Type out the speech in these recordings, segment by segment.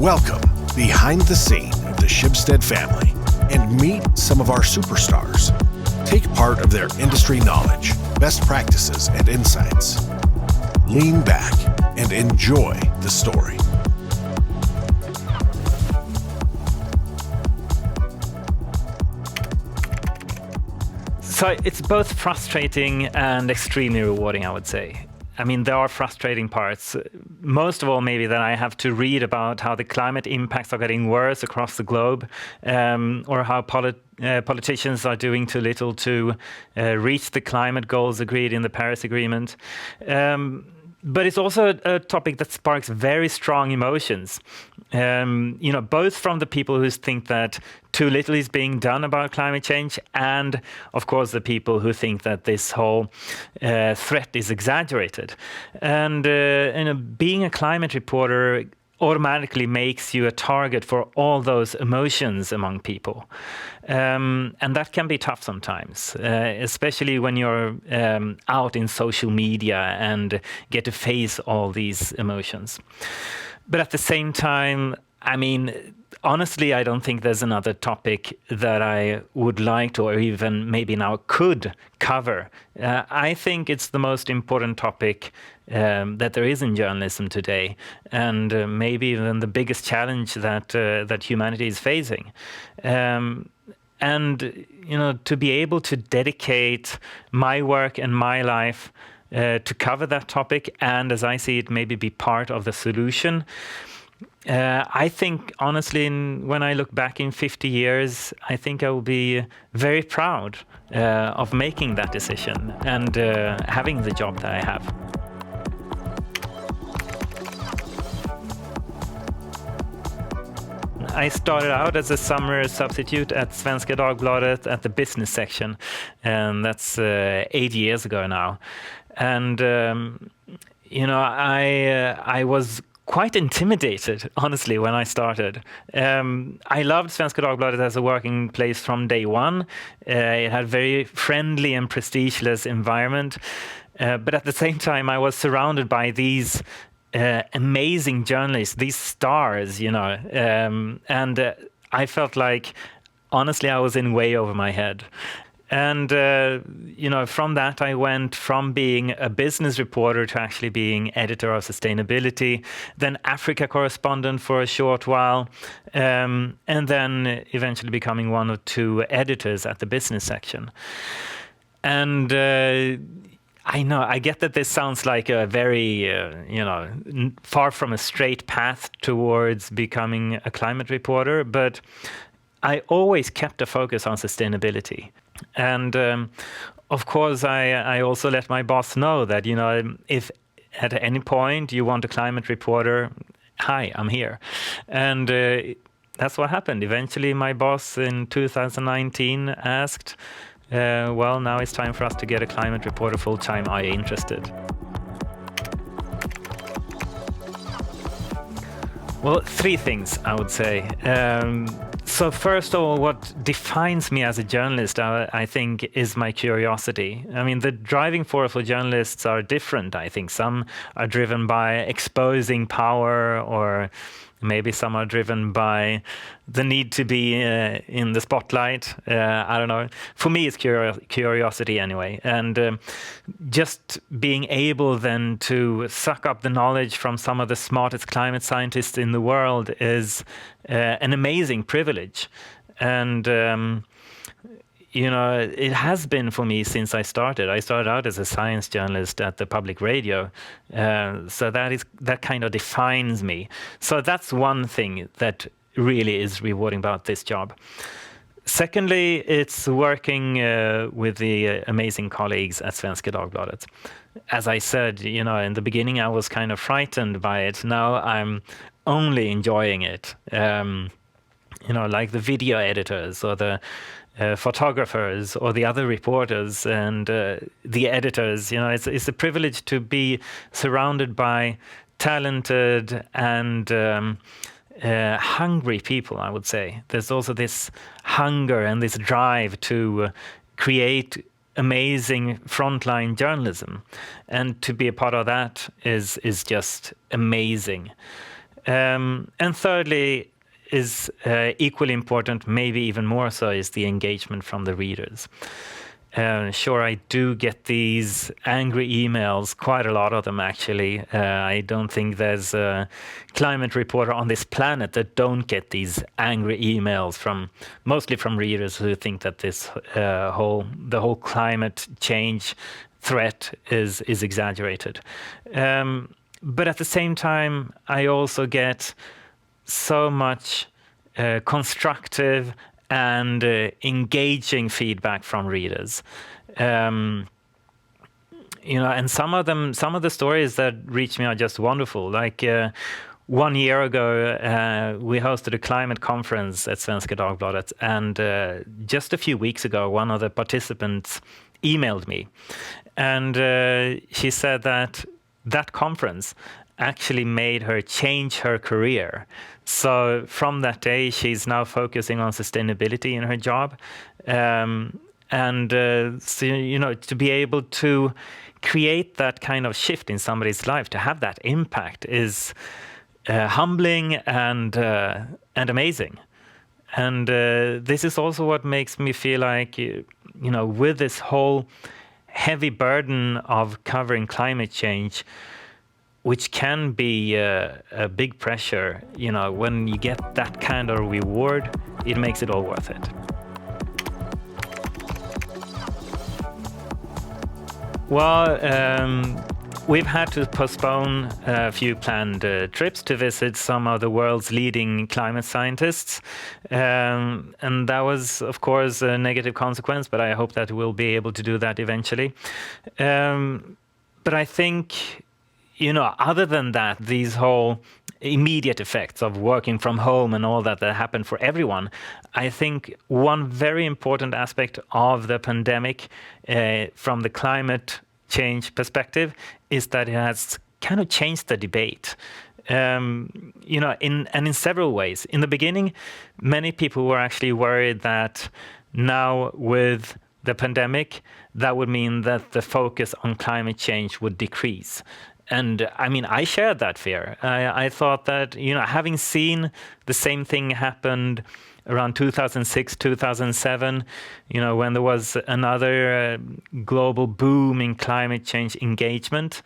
Welcome behind the scene of the Schibsted family and meet some of our superstars. Take part of their industry knowledge, best practices, and insights. Lean back and enjoy the story. So it's both frustrating and extremely rewarding, I would say. I mean, there are frustrating parts. Most of all, maybe that I have to read about how the climate impacts are getting worse across the globe, or how politicians are doing too little to reach the climate goals agreed in the Paris Agreement. But it's also a topic that sparks very strong emotions, both from the people who think that too little is being done about climate change, and of course the people who think that this whole threat is exaggerated. And being a climate reporter automatically makes you a target for all those emotions among people. And that can be tough sometimes, especially when you're out in social media and get to face all these emotions. But at the same time, I mean, honestly, I don't think there's another topic that I would like to, or even maybe now could cover. I think it's the most important topic that there is in journalism today, and maybe even the biggest challenge that humanity is facing. And to be able to dedicate my work and my life to cover that topic, and as I see it, maybe be part of the solution. I think, honestly, when I look back in 50 years, I think I will be very proud of making that decision and having the job that I have. I started out as a summer substitute at Svenska Dagbladet at the business section, and that's 8 years ago now. And I was quite intimidated, honestly, when I started. I loved Svenska Dagbladet as a working place from day one. It had a very friendly and prestigeless environment. But at the same time, I was surrounded by these amazing journalists, these stars, and I felt like, honestly, I was in way over my head. And, from that, I went from being a business reporter to actually being editor of sustainability, then Africa correspondent for a short while, and then eventually becoming one or two editors at the business section. And I get that this sounds like a very, far from a straight path towards becoming a climate reporter, but I always kept a focus on sustainability. And of course, I also let my boss know that, if at any point you want a climate reporter, hi, I'm here. And that's what happened. Eventually, my boss in 2019 asked, well, now it's time for us to get a climate reporter full-time. Are you interested? Well, three things, I would say. So first of all, what defines me as a journalist, I think, is my curiosity. I mean, the driving force for journalists are different, I think. Some are driven by exposing power, or maybe some are driven by the need to be in the spotlight. I don't know. For me, it's curiosity anyway. And just being able then to suck up the knowledge from some of the smartest climate scientists in the world is an amazing privilege. And it has been for me since I started. I started out as a science journalist at the public radio. So that kind of defines me. So that's one thing that really is rewarding about this job. Secondly, it's working with the amazing colleagues at Svenska Dagbladet. As I said, in the beginning, I was kind of frightened by it. Now I'm only enjoying it. Like the video editors or the photographers or the other reporters and the editors. It's a privilege to be surrounded by talented and hungry people, I would say. There's also this hunger and this drive to create amazing frontline journalism, and to be a part of that is just amazing. And thirdly, is equally important, maybe even more so, is the engagement from the readers. Sure, I do get these angry emails, quite a lot of them actually. I don't think there's a climate reporter on this planet that don't get these angry emails mostly from readers who think that the whole climate change threat is exaggerated. But at the same time, I also get so much constructive and engaging feedback from readers. And some of the stories that reach me are just wonderful. Like 1 year ago, we hosted a climate conference at Svenska Dagbladet, and just a few weeks ago, one of the participants emailed me, and she said that conference actually made her change her career. So from that day, she's now focusing on sustainability in her job. So, to be able to create that kind of shift in somebody's life, to have that impact is humbling and amazing. And this is also what makes me feel like, with this whole heavy burden of covering climate change, which can be a big pressure, when you get that kind of reward, it makes it all worth it. Well, we've had to postpone a few planned trips to visit some of the world's leading climate scientists. And that was, of course, a negative consequence, but I hope that we'll be able to do that eventually. But I think, other than that, these whole immediate effects of working from home and all that happened for everyone, I think one very important aspect of the pandemic from the climate change perspective is that it has kind of changed the debate. In several ways. In the beginning, many people were actually worried that now with the pandemic, that would mean that the focus on climate change would decrease. And I shared that fear. I thought that, having seen the same thing happened around 2006, 2007, when there was another global boom in climate change engagement,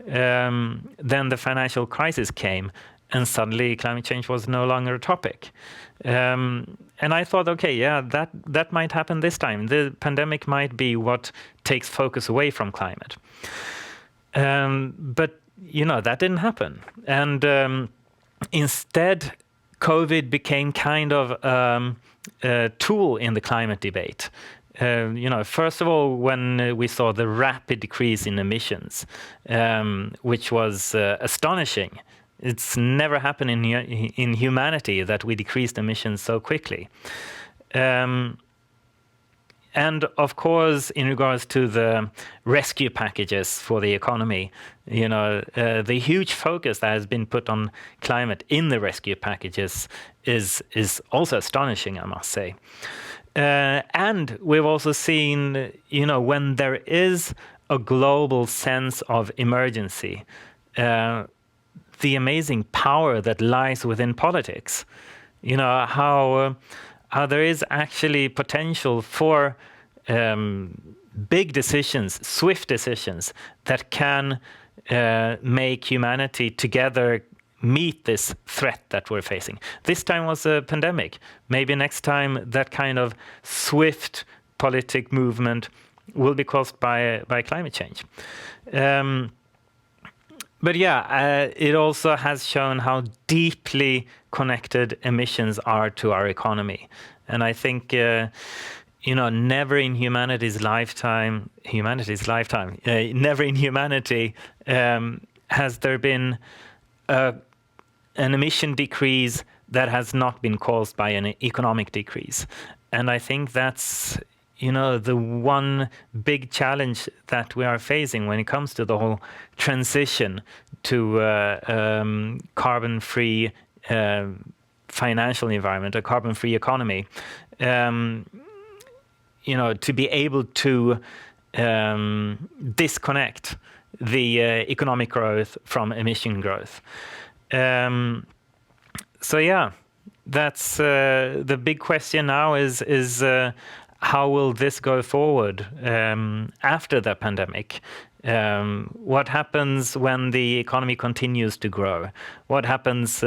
then the financial crisis came, and suddenly climate change was no longer a topic. And I thought, okay, yeah, that might happen this time. The pandemic might be what takes focus away from climate. But, that didn't happen. And instead, COVID became kind of a tool in the climate debate. First of all, when we saw the rapid decrease in emissions, which was astonishing. It's never happened in humanity that we decreased emissions so quickly. And of course, in regards to the rescue packages for the economy, the huge focus that has been put on climate in the rescue packages is also astonishing, I must say. And we've also seen, when there is a global sense of emergency, the amazing power that lies within politics. How there is actually potential for big decisions, swift decisions that can make humanity together meet this threat that we're facing. This time was a pandemic. Maybe next time that kind of swift politic movement will be caused by climate change. But yeah, it also has shown how deeply connected emissions are to our economy. And I think, never in humanity's lifetime, never in humanity has there been an emission decrease that has not been caused by an economic decrease. And I think that's, the one big challenge that we are facing when it comes to the whole transition to carbon-free financial environment, a carbon-free economy. To be able to disconnect the economic growth from emission growth. So yeah, that's the big question now is how will this go forward after the pandemic? What happens when the economy continues to grow? What happens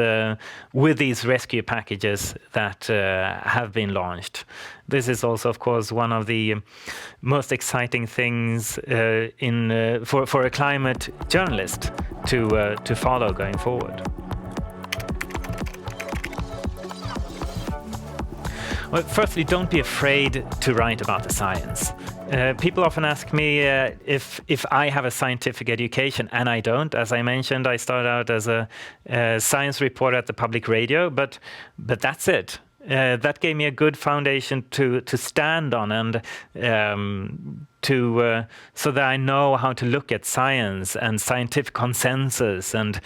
with these rescue packages that have been launched? This is also, of course, one of the most exciting things for a climate journalist to follow going forward. Well, firstly, don't be afraid to write about the science. People often ask me if I have a scientific education, and I don't. As I mentioned, I started out as a science reporter at the public radio, but that's it. That gave me a good foundation to stand on and so that I know how to look at science and scientific consensus and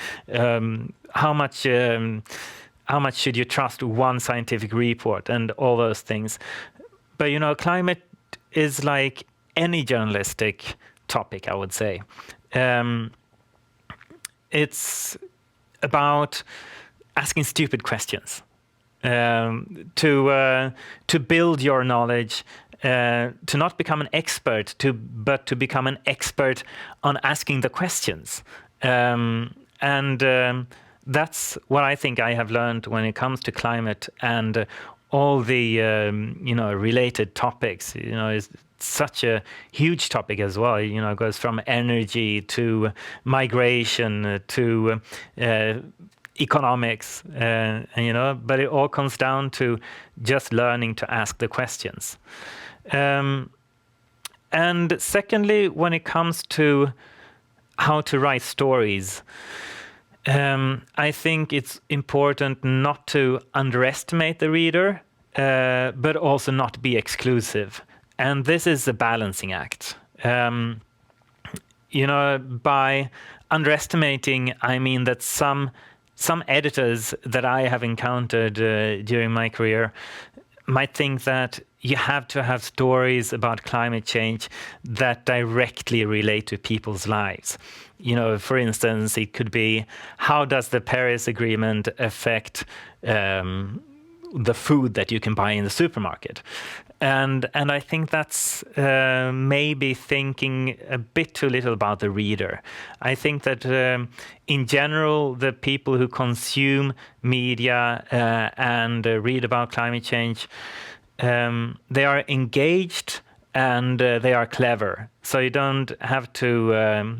how much should you trust one scientific report and all those things. But climate is like any journalistic topic, I would say. It's about asking stupid questions, to build your knowledge, to not become an expert, but to become an expert on asking the questions. That's what I think I have learned when it comes to climate and all the related topics. It's such a huge topic as well. It goes from energy to migration to economics, but it all comes down to just learning to ask the questions. And secondly, when it comes to how to write stories, I think it's important not to underestimate the reader, but also not be exclusive. And this is a balancing act. By underestimating, I mean that some editors that I have encountered during my career might think that you have to have stories about climate change that directly relate to people's lives. For instance, it could be, how does the Paris Agreement affect the food that you can buy in the supermarket? And I think that's maybe thinking a bit too little about the reader. I think that in general, the people who consume media and read about climate change, they are engaged and they are clever. So you don't have to,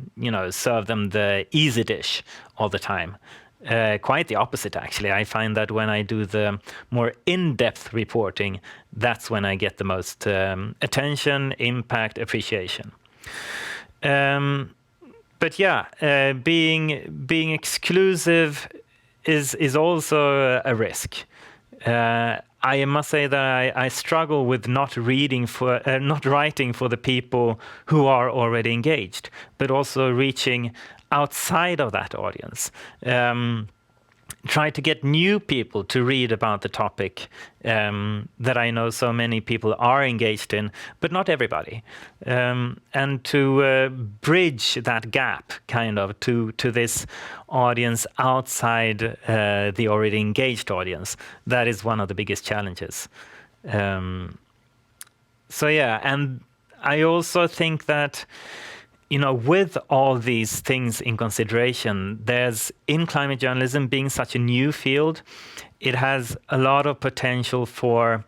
serve them the easy dish all the time. Quite the opposite, actually. I find that when I do the more in-depth reporting, that's when I get the most attention, impact, appreciation. But yeah, being exclusive is also a risk. I must say that I struggle with not writing for the people who are already engaged, but also reaching outside of that audience. Try to get new people to read about the topic that I know so many people are engaged in, but not everybody. And to bridge that gap, kind of, to this audience outside the already engaged audience. That is one of the biggest challenges. So yeah, and I also think that with all these things in consideration, there's, in climate journalism being such a new field, it has a lot of potential for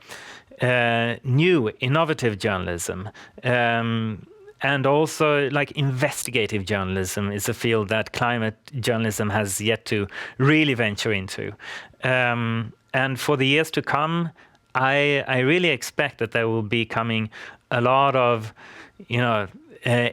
new, innovative journalism. And also, like, investigative journalism is a field that climate journalism has yet to really venture into. And for the years to come, I really expect that there will be coming a lot of,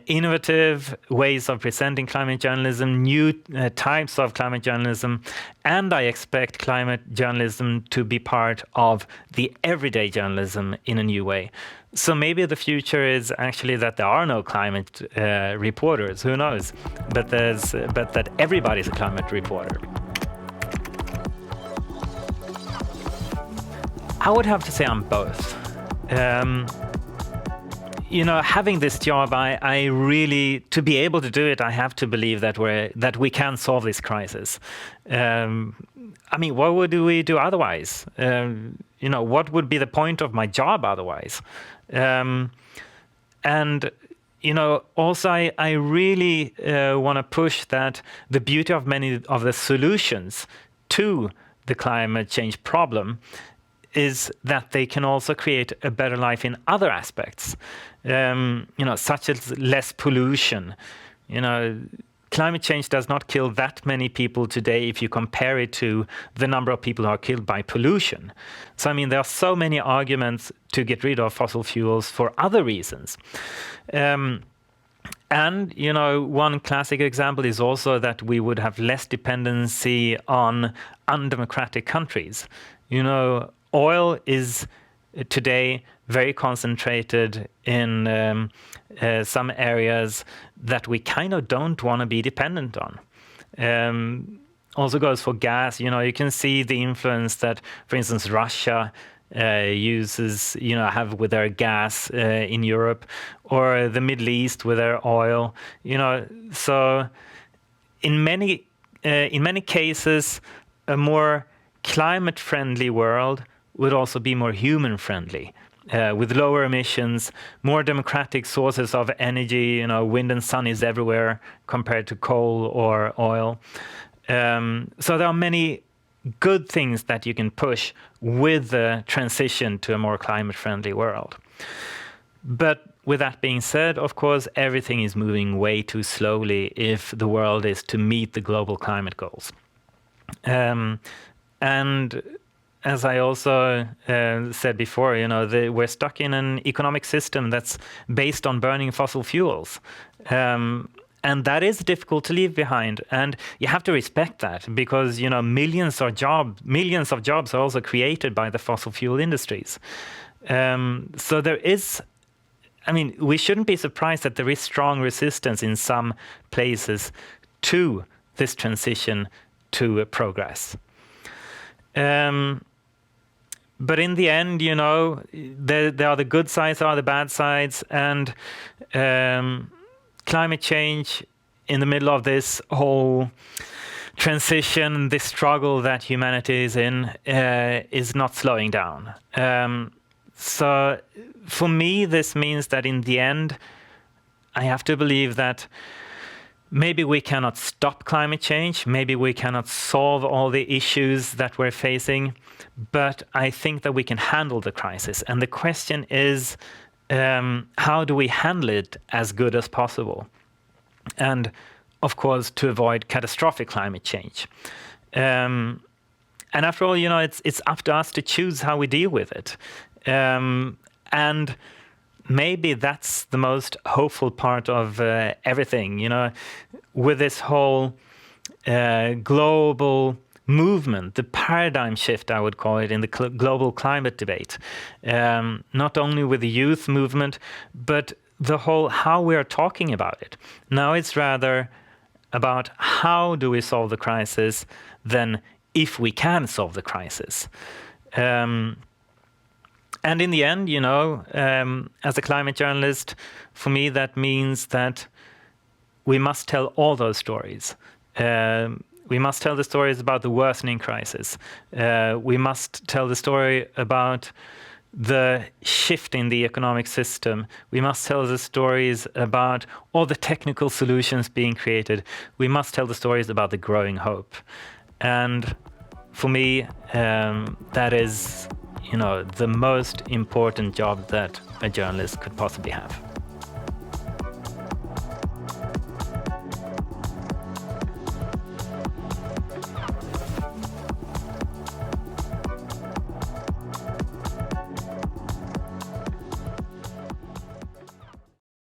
innovative ways of presenting climate journalism, new types of climate journalism, and I expect climate journalism to be part of the everyday journalism in a new way. So maybe the future is actually that there are no climate reporters, who knows? But that everybody's a climate reporter. I would have to say I'm both. having this job, I really, to be able to do it, I have to believe that we can solve this crisis. What would we do otherwise? What would be the point of my job otherwise? Also, I really want to push that the beauty of many of the solutions to the climate change problem is that they can also create a better life in other aspects, such as less pollution. Climate change does not kill that many people today if you compare it to the number of people who are killed by pollution. So, there are so many arguments to get rid of fossil fuels for other reasons. One classic example is also that we would have less dependency on undemocratic countries. Oil is today very concentrated in some areas that we kind of don't want to be dependent on. Also goes for gas. You can see the influence that, for instance, Russia have with their gas in Europe, or the Middle East with their oil. So in many cases, a more climate-friendly world would also be more human-friendly, with lower emissions, more democratic sources of energy. Wind and sun is everywhere compared to coal or oil. So there are many good things that you can push with the transition to a more climate-friendly world. But with that being said, of course, everything is moving way too slowly if the world is to meet the global climate goals. And as I also said before, we're stuck in an economic system that's based on burning fossil fuels. And that is difficult to leave behind. And you have to respect that because, millions of jobs are also created by the fossil fuel industries. So there is, we shouldn't be surprised that there is strong resistance in some places to this transition to progress. But in the end, there are the good sides, there are the bad sides, and climate change in the middle of this whole transition, this struggle that humanity is in, is not slowing down. So for me, this means that in the end, I have to believe that maybe we cannot stop climate change, maybe we cannot solve all the issues that we're facing, but I think that we can handle the crisis. And the question is, how do we handle it as good as possible? And of course, to avoid catastrophic climate change. And after all, it's up to us to choose how we deal with it. And maybe that's the most hopeful part of everything, with this whole global movement, the paradigm shift, I would call it, in the global climate debate. Not only with the youth movement, but the whole how we are talking about it. Now it's rather about how do we solve the crisis than if we can solve the crisis. And in the end, as a climate journalist, for me, that means that we must tell all those stories. We must tell the stories about the worsening crisis. We must tell the story about the shift in the economic system. We must tell the stories about all the technical solutions being created. We must tell the stories about the growing hope. And for me, that is, the most important job that a journalist could possibly have.